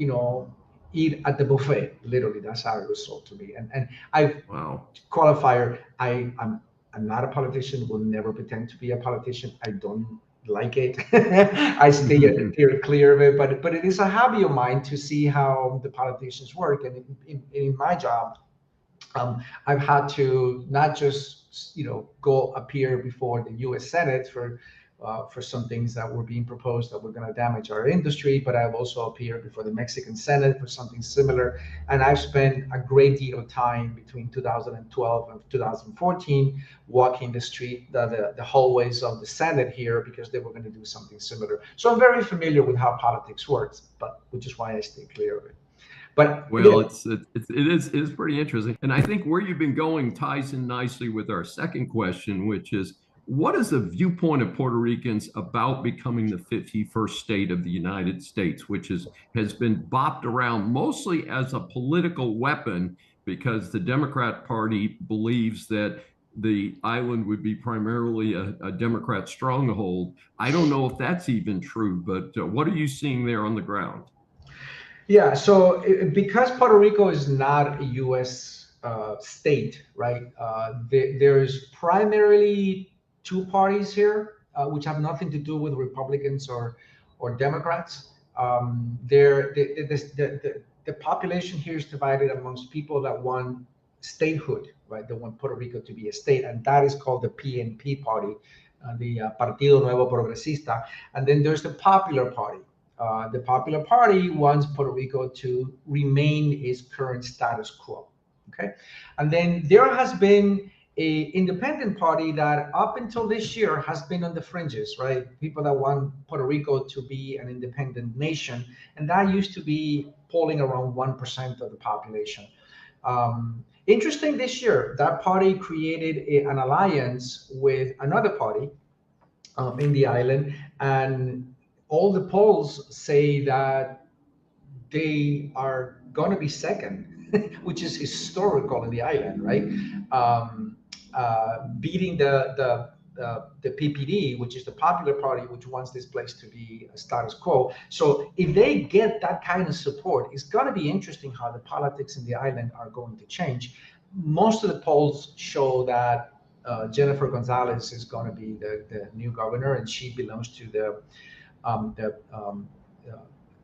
eat at the buffet. Literally, that's how it was sold to me. And qualifier, I'm not a politician, will never pretend to be a politician. I don't like it. I stay clear of it, but it is a hobby of mine to see how the politicians work. And in my job, I've had to not just go appear before the U.S. Senate for some things that were being proposed that were going to damage our industry, but I've also appeared before the Mexican Senate for something similar. And I've spent a great deal of time between 2012 and 2014 walking the hallways of the Senate here because they were going to do something similar. So I'm very familiar with how politics works, which is why I stay clear of it. But
it is pretty interesting. And I think where you've been going ties in nicely with our second question, which is, what is the viewpoint of Puerto Ricans about becoming the 51st state of the United States, which has been bopped around mostly as a political weapon because the Democrat Party believes that the island would be primarily a Democrat stronghold. I don't know if that's even true, but what are you seeing there on the ground?
Yeah, so because Puerto Rico is not a U.S. State, right? There's primarily two parties here, which have nothing to do with Republicans or Democrats. The population here is divided amongst people that want statehood, right? They want Puerto Rico to be a state, and that is called the PNP party, the Partido Nuevo Progresista. And then there's the Popular Party. The Popular Party wants Puerto Rico to remain its current status quo. Okay, and then there has been an independent party that up until this year has been on the fringes, right? People that want Puerto Rico to be an independent nation, and that used to be polling around 1% of the population. Interesting this year, that party created an alliance with another party in the island, and all the polls say that they are going to be second, which is historical in the island, right? Beating the PPD, which is the Popular Party, which wants this place to be a status quo. So if they get that kind of support, it's going to be interesting how the politics in the island are going to change. Most of the polls show that Jennifer Gonzalez is going to be the new governor, and she belongs to the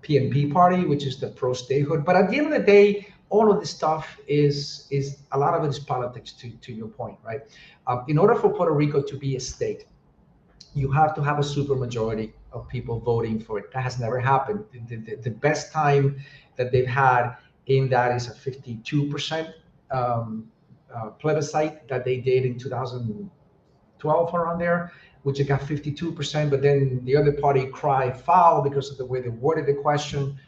PNP party, which is the pro-statehood. But at the end of the day, all of this stuff is a lot of it is politics, to your point, right? In order for Puerto Rico to be a state, you have to have a supermajority of people voting for it. That has never happened. The best time that they've had in that is a 52% plebiscite that they did in 2012 around there, which it got 52%, but then the other party cried foul because of the way they worded the question.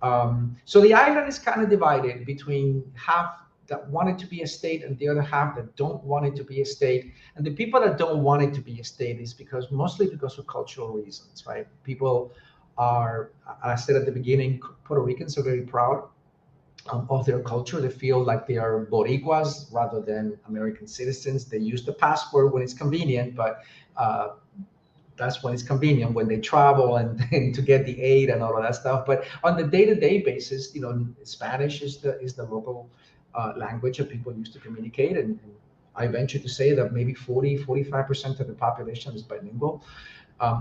So the island is kind of divided between half that want it to be a state and the other half that don't want it to be a state. And the people that don't want it to be a state is mostly because of cultural reasons, right? People are, I said at the beginning, Puerto Ricans are very proud of their culture. They feel like they are Boricuas rather than American citizens. They use the passport when it's convenient, but that's when it's convenient, when they travel and to get the aid and all of that stuff. But on the day-to-day basis, Spanish is the local language that people use to communicate. And I venture to say that maybe 45% of the population is bilingual.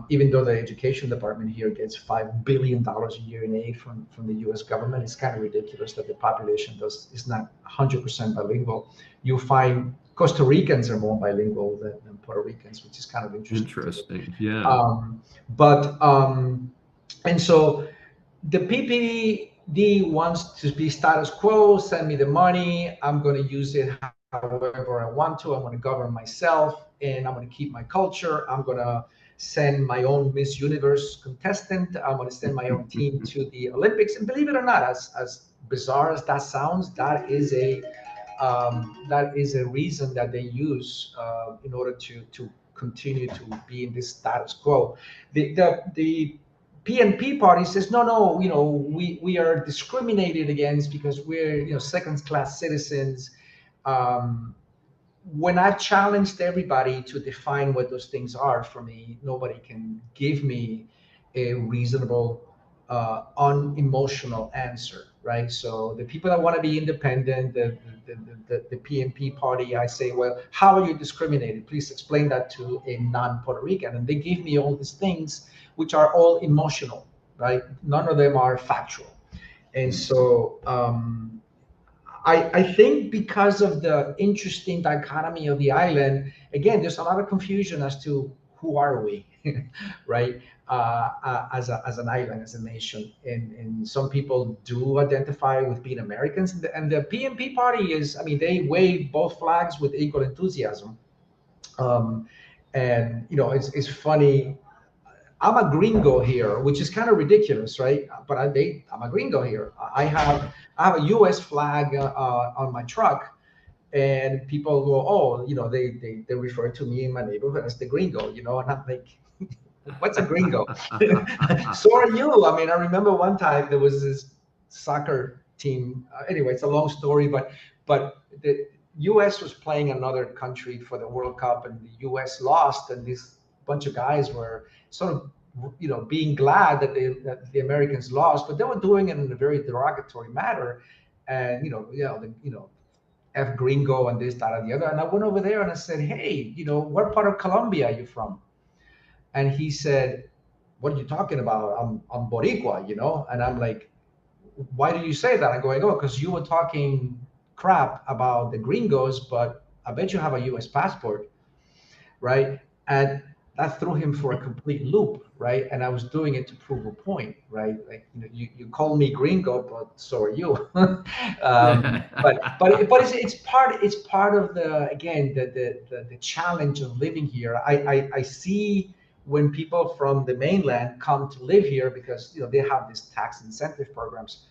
Even though the education department here gets $5 billion a year in aid from the U.S. government, it's kind of ridiculous that the population is not 100% bilingual. You'll find Costa Ricans are more bilingual than Puerto Ricans, which is kind of interesting.
Yeah.
And so the PPD wants to be status quo, send me the money, I'm going to use it however I want to, I'm going to govern myself, and I'm going to keep my culture, I'm going to send my own Miss Universe contestant, I'm going to send my own team to the Olympics. And believe it or not, as bizarre as that sounds, that is a reason that they use in order to continue to be in this status quo. The PNP party says, no, we are discriminated against because we're second-class citizens. When I've challenged everybody to define what those things are for me, nobody can give me a reasonable, unemotional answer, right? So the people that want to be independent, the PNP party, I say, well, how are you discriminated? Please explain that to a non-Puerto Rican. And they give me all these things, which are all emotional, right? None of them are factual. And so I think because of the interesting dichotomy of the island, again, there's a lot of confusion as to who are we, right? As an island, as a nation. And some people do identify with being Americans. And the PNP party is, they wave both flags with equal enthusiasm. And, it's funny. I'm a gringo here, which is kind of ridiculous, right? But I'm a gringo here. I have a U.S. flag on my truck, and people go, oh, they refer to me in my neighborhood as the gringo, and I'm like, what's a gringo? So are you. I remember one time there was this soccer team. Anyway, it's a long story, but the U.S. was playing another country for the World Cup, and the U.S. lost, and this bunch of guys were sort of, being glad that the Americans lost, but they were doing it in a very derogatory manner, and F gringo and this, that, and the other. And I went over there and I said, hey, what part of Colombia are you from? And he said, what are you talking about? I'm Boricua, and I'm like, why do you say that? I'm going, because you were talking crap about the gringos, but I bet you have a U.S. passport, right? And that threw him for a complete loop, right? And I was doing it to prove a point, right? Like, you call me gringo, but so are you. But it's part of the challenge of living here. I see when people from the mainland come to live here because they have these tax incentive programs,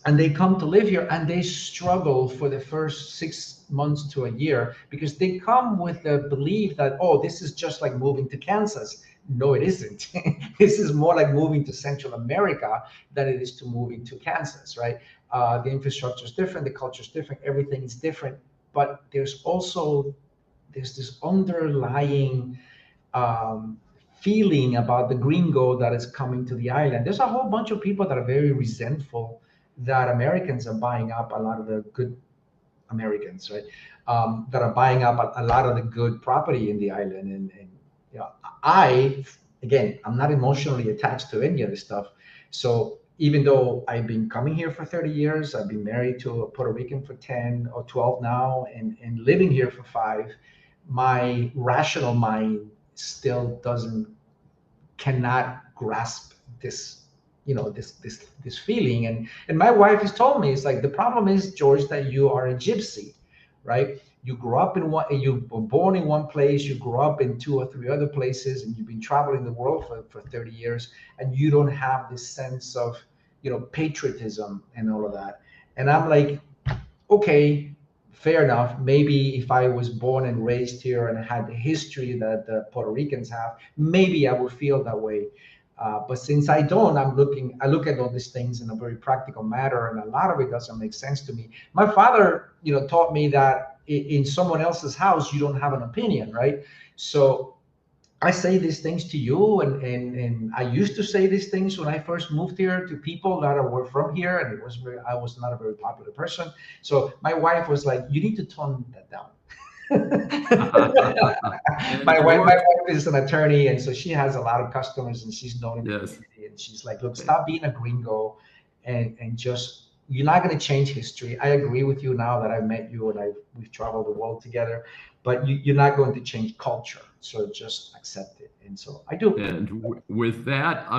and they come to live here and they struggle for the first 6 months to a year because they come with the belief that, this is just like moving to Kansas. No, it isn't. This is more like moving to Central America than it is to moving to Kansas, right? The infrastructure is different, the culture is different, everything is different. But there's this underlying feeling about the gringo that is coming to the island. There's a whole bunch of people that are very resentful that Americans are buying up a lot of the good Americans, right? That are buying up a lot of the good property in the island. And I'm not emotionally attached to any of this stuff. So even though I've been coming here for 30 years, I've been married to a Puerto Rican for 10 or 12 now, and living here for 5, my rational mind still cannot grasp this this feeling. And my wife has told me, it's like, the problem is, George, that you are a gypsy, right? You grew up you were born in one place, you grew up in 2 or 3 other places, and you've been traveling the world for 30 years, and you don't have this sense of patriotism and all of that. And I'm like, okay, fair enough. Maybe if I was born and raised here and had the history that the Puerto Ricans have, maybe I would feel that way. But since I don't, I look at all these things in a very practical matter, and a lot of it doesn't make sense to me. My father, taught me that in someone else's house, you don't have an opinion, right? So I say these things to you, and I used to say these things when I first moved here to people that were from here, and I was not a very popular person. So my wife was like, "You need to tone that down." My wife is an attorney, and so she has a lot of customers, and she's known in the community, and she's like, "Look, stop being a gringo, and just you're not going to change history. I agree with you now that I met you and we've traveled the world together, but you're not going to change culture. So just accept it." And so I do.
And with that,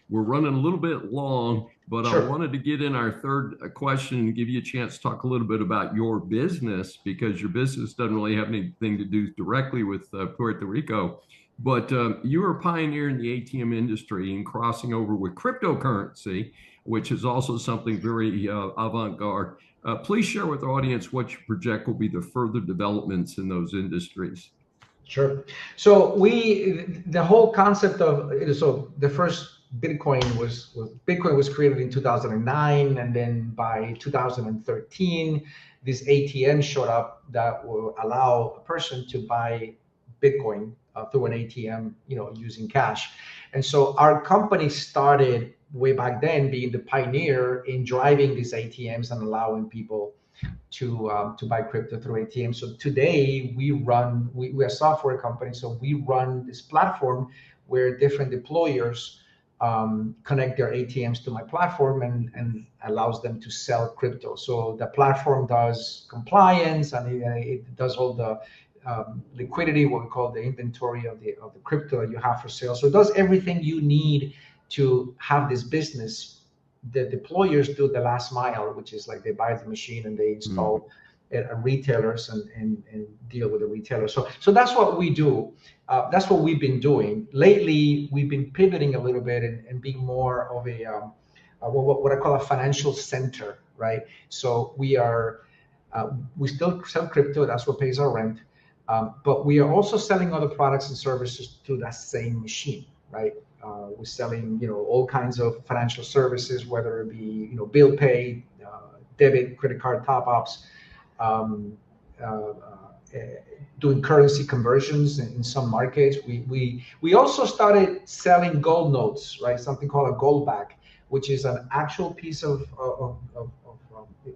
we're running a little bit long, but
Sure.
I wanted to get in our third question and give you a chance to talk a little bit about your business, because your business doesn't really have anything to do directly with Puerto Rico. But you are a pioneer in the ATM industry and crossing over with cryptocurrency, which is also something very avant-garde. Please share with our audience what you project will be the further developments in those industries.
Sure. So the whole concept of, so the first Bitcoin was created in 2009, and then by 2013, this ATM showed up that will allow a person to buy Bitcoin through an ATM, using cash. And so our company started way back then being the pioneer in driving these ATMs and allowing people to buy crypto through ATM. So today we're a software company, so we run this platform where different deployers connect their ATMs to my platform and allows them to sell crypto. So the platform does compliance, and it does all the liquidity, what we call the inventory of the crypto that you have for sale. So it does everything you need to have this business. The deployers do the last mile, which is like they buy the machine and they install it at retailers and deal with the retailer. So that's what we do. That's what we've been doing. Lately, we've been pivoting a little bit and being more of a what I call a financial center, right? So we still sell crypto. That's what pays our rent. But we are also selling other products and services to that same machine, right? We're selling, all kinds of financial services, whether it be, bill pay, debit, credit card top-ups, doing currency conversions in some markets. We also started selling gold notes, right? Something called a gold back, which is an actual piece of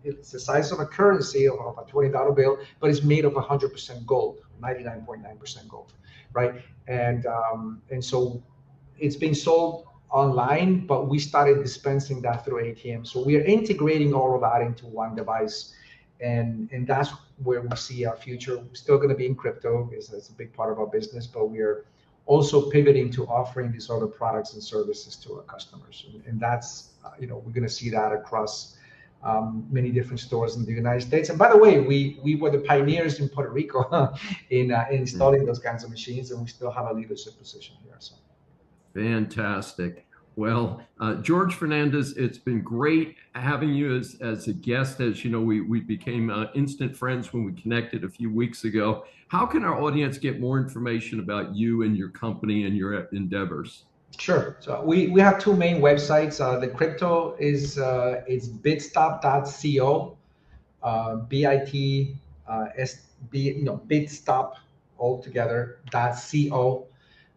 it's the size of a currency of a $20 bill, but it's made of 100% gold, 99.9% gold, right? And so it's been sold online, but we started dispensing that through ATM. So we are integrating all of that into one device, and that's where we see our future. We're still going to be in crypto, because that's a big part of our business, but we are also pivoting to offering these other products and services to our customers. And that's, we're going to see that across many different stores in the United States. And by the way, we were the pioneers in Puerto Rico in installing those kinds of machines, and we still have a leadership position here. So.
Fantastic. Well, George Fernandez, it's been great having you as a guest. As you know, we became instant friends when we connected a few weeks ago. How can our audience get more information about you and your company and your endeavors?
Sure. So we have two main websites. The crypto is bitstop.co, bitstop altogether .co,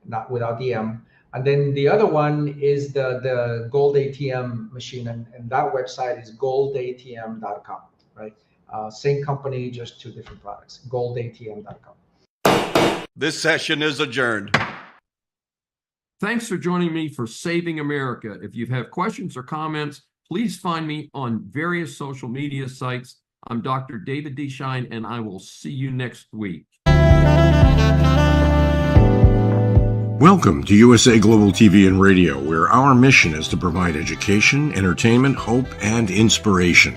not without the M. And then the other one is the Gold ATM machine, and that website is goldatm.com, right? Same company, just two different products, goldatm.com.
This session is adjourned.
Thanks for joining me for Saving America. If you have questions or comments, please find me on various social media sites. I'm Dr. David D. Schein, and I will see you next week.
Welcome to USA Global TV and Radio, where our mission is to provide education, entertainment, hope, and inspiration.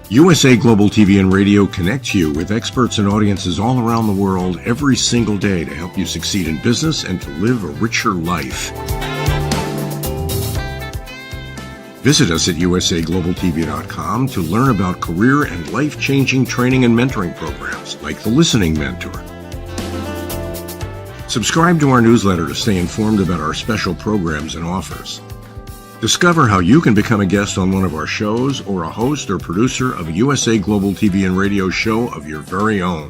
USA Global TV and Radio connects you with experts and audiences all around the world every single day to help you succeed in business and to live a richer life. Visit us at usaglobaltv.com to learn about career and life-changing training and mentoring programs like the Listening Mentor. Subscribe to our newsletter to stay informed about our special programs and offers. Discover how you can become a guest on one of our shows or a host or producer of a USA Global TV and Radio show of your very own.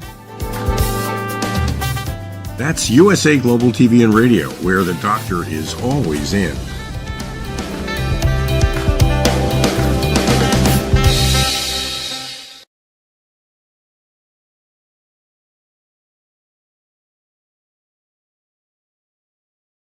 That's USA Global TV and Radio, where the doctor is always in.